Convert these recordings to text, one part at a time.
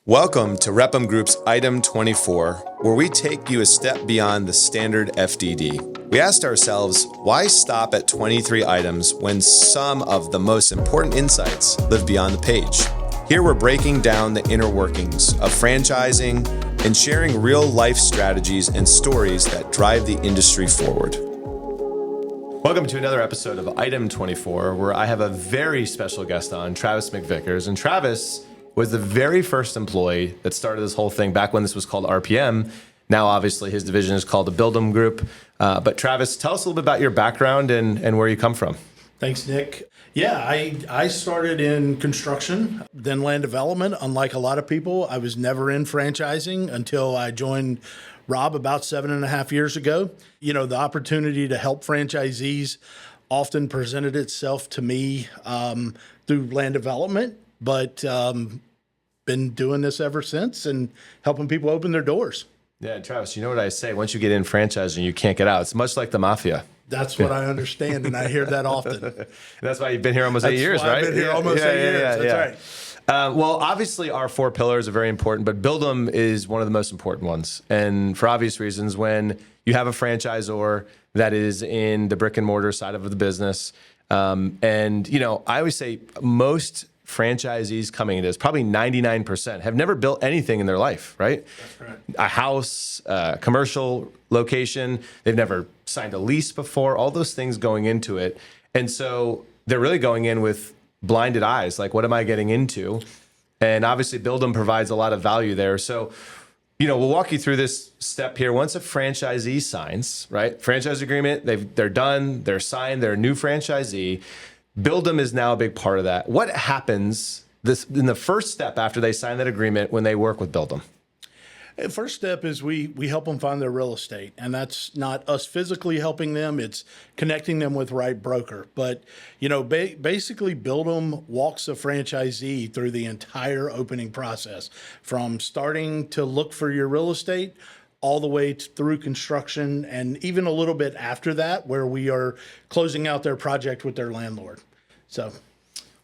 Welcome to Repum Group's Item 24, where we take you a step beyond the standard FDD. We asked ourselves, why stop at 23 items when some of the most important insights live beyond the page? Here we're breaking down the inner workings of franchising and sharing real-life strategies and stories that drive the industry forward. Welcome to another episode of Item 24, where I have a very special guest on, Travis McVickers. And Travis was the very first employee that started this whole thing back when this was called RPM. Now, obviously, his division is called the Buildout Group. But Travis, tell us a little bit about your background and where you come from. Thanks, Nick. Yeah, I started in construction, then land development. Unlike a lot of people, I was never in franchising until I joined Rob about 7.5 years ago. You know, the opportunity to help franchisees often presented itself to me through land development, but been doing this ever since and helping people open their doors. Yeah, Travis, you know what I say? Once you get in franchising, you can't get out. It's much like the mafia. That's what I understand, and I hear that often. That's why you've been here almost 8 years, right? I've been here almost 8 years. That's right. Well, obviously, our 4 pillars are very important, but Buildout is one of the most important ones. And for obvious reasons, when you have a franchisor that is in the brick and mortar side of the business, and, you know, I always say most franchisees coming into this, probably 99%, have never built anything in their life, right? That's right. A house, a commercial location, they've never signed a lease before, all those things going into it. And so they're really going in with blinded eyes, like, what am I getting into? And obviously Buildout provides a lot of value there. So, you know, we'll walk you through this step here. Once a franchisee signs, right, franchise agreement, they're done, they're signed, they're a new franchisee. Buildout is now a big part of that. What happens in the first step after they sign that agreement when they work with Buildout? First step is we help them find their real estate, and that's not us physically helping them. It's connecting them with the right broker. But, you know, basically Buildout walks a franchisee through the entire opening process, from starting to look for your real estate all the way through construction, and even a little bit after that, where we are closing out their project with their landlord. So,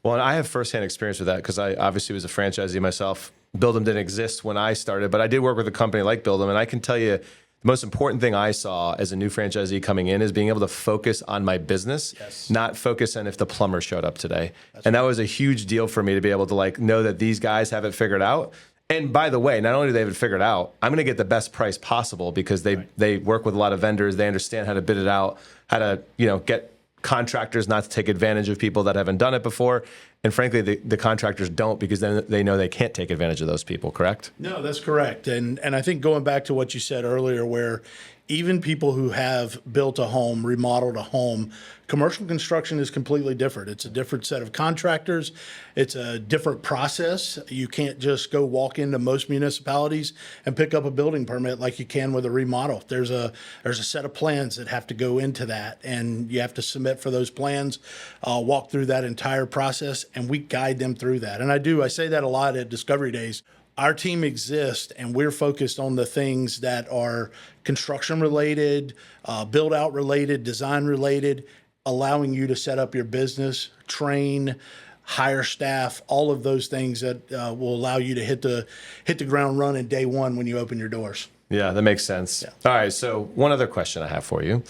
well, and I have firsthand experience with that because I obviously was a franchisee myself. Buildout didn't exist when I started, but I did work with a company like Buildout, and I can tell you the most important thing I saw as a new franchisee coming in is being able to focus on my business, not focus on if the plumber showed up today. That was a huge deal for me to be able to know that these guys have it figured out. And by the way, not only do they have it figured out, I'm going to get the best price possible because they work with a lot of vendors. They understand how to bid it out, how to, you know, get contractors not to take advantage of people that haven't done it before. And frankly, the contractors don't, because then they know they can't take advantage of those people, correct? No, that's correct. And I think going back to what you said earlier, where even people who have built a home, remodeled a home, commercial construction is completely different. It's a different set of contractors. It's a different process. You can't just go walk into most municipalities and pick up a building permit like you can with a remodel. There's a set of plans that have to go into that, and you have to submit for those plans, walk through that entire process, and we guide them through that. And I say that a lot at Discovery Days. Our team exists, and we're focused on the things that are construction related, build out related, design related, allowing you to set up your business, train, hire staff, all of those things that will allow you to hit the ground running day one when you open your doors. Yeah, that makes sense. Yeah. All right, so one other question I have for you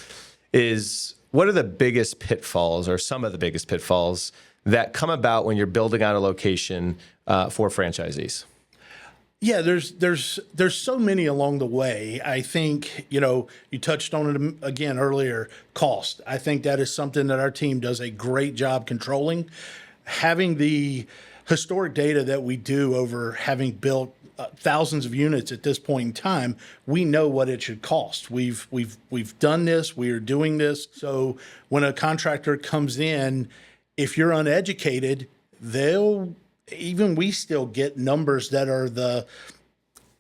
is, what are the biggest pitfalls, or some of the biggest pitfalls, that come about when you're building out a location for franchisees? Yeah, there's so many along the way. I think, you know, you touched on it again earlier, cost. I think that is something that our team does a great job controlling. Having the historic data that we do over having built thousands of units at this point in time, we know what it should cost. We've done this, we are doing this. So when a contractor comes in, if you're uneducated, we still get numbers that are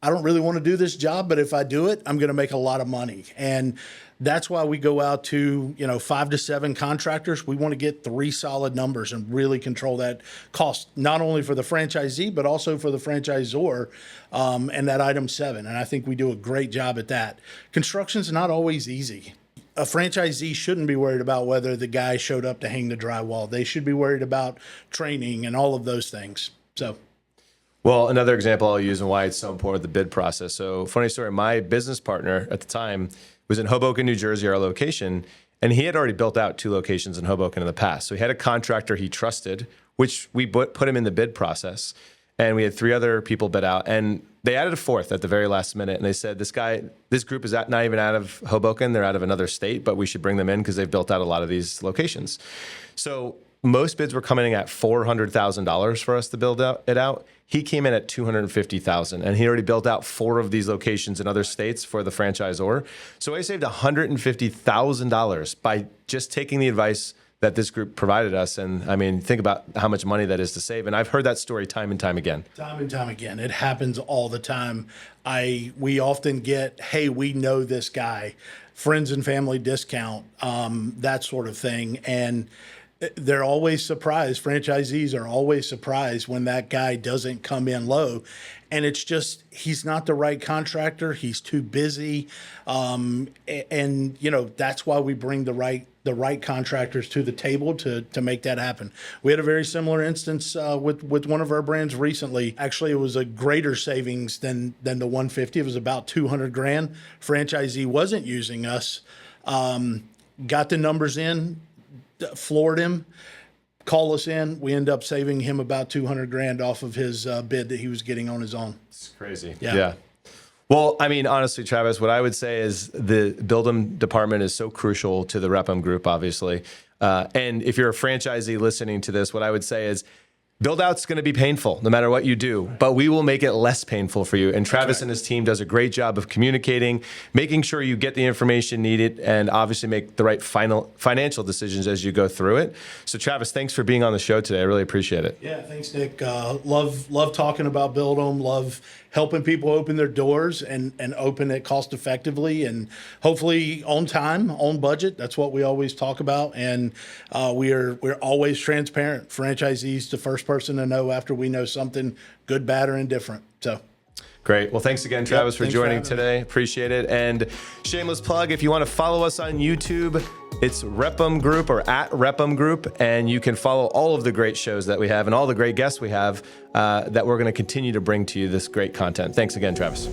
I don't really want to do this job, but if I do it, I'm going to make a lot of money. And that's why we go out to, 5 to 7 contractors. We want to get 3 solid numbers and really control that cost, not only for the franchisee, but also for the franchisor, and that item 7. And I think we do a great job at that. Construction's not always easy. A franchisee shouldn't be worried about whether the guy showed up to hang the drywall. They should be worried about training and all of those things. So, Well, another example I'll use and why it's so important with the bid process. So funny story, my business partner at the time was in Hoboken, New Jersey, our location, and he had already built out 2 locations in Hoboken in the past. So he had a contractor he trusted, which we put him in the bid process. And we had 3 other people bid out, and they added a 4th at the very last minute. And they said, this group is not even out of Hoboken. They're out of another state, but we should bring them in because they've built out a lot of these locations. So most bids were coming in at $400,000 for us to build it out. He came in at $250,000, and he already built out 4 of these locations in other states for the franchisor. So I saved $150,000 by just taking the advice that this group provided us. And I mean, think about how much money that is to save. And I've heard that story time and time again. Time and time again. It happens all the time. We often get, hey, we know this guy, friends and family discount, that sort of thing. And they're always surprised. Franchisees are always surprised when that guy doesn't come in low. And it's just, he's not the right contractor. He's too busy. And that's why we bring the right contractors to the table to make that happen. We had a very similar instance with one of our brands recently. Actually, it was a greater savings than the 150. It was about $200,000. Franchisee wasn't using us. Got the numbers in, floored him, call us in. We end up saving him about $200,000 off of his bid that he was getting on his own. It's crazy. Yeah. Well, I mean, honestly, Travis, what I would say is the Build-em department is so crucial to the Rep-em group, obviously. And if you're a franchisee listening to this, what I would say is Build-out's going to be painful no matter what you do, but we will make it less painful for you. And Travis and his team does a great job of communicating, making sure you get the information needed, and obviously make the right financial decisions as you go through it. So Travis, thanks for being on the show today. I really appreciate it. Yeah, thanks, Nick. Love talking about Build-em. Love helping people open their doors and open it cost effectively and hopefully on time, on budget. That's what we always talk about. And we're always transparent. Franchisees, the first person to know after we know something good, bad, or indifferent. So. Great. Well, thanks again, Travis, for joining today. Appreciate it. And shameless plug, if you want to follow us on YouTube, it's Rep-em Group or at Rep-em Group. And you can follow all of the great shows that we have and all the great guests we have that we're going to continue to bring to you this great content. Thanks again, Travis.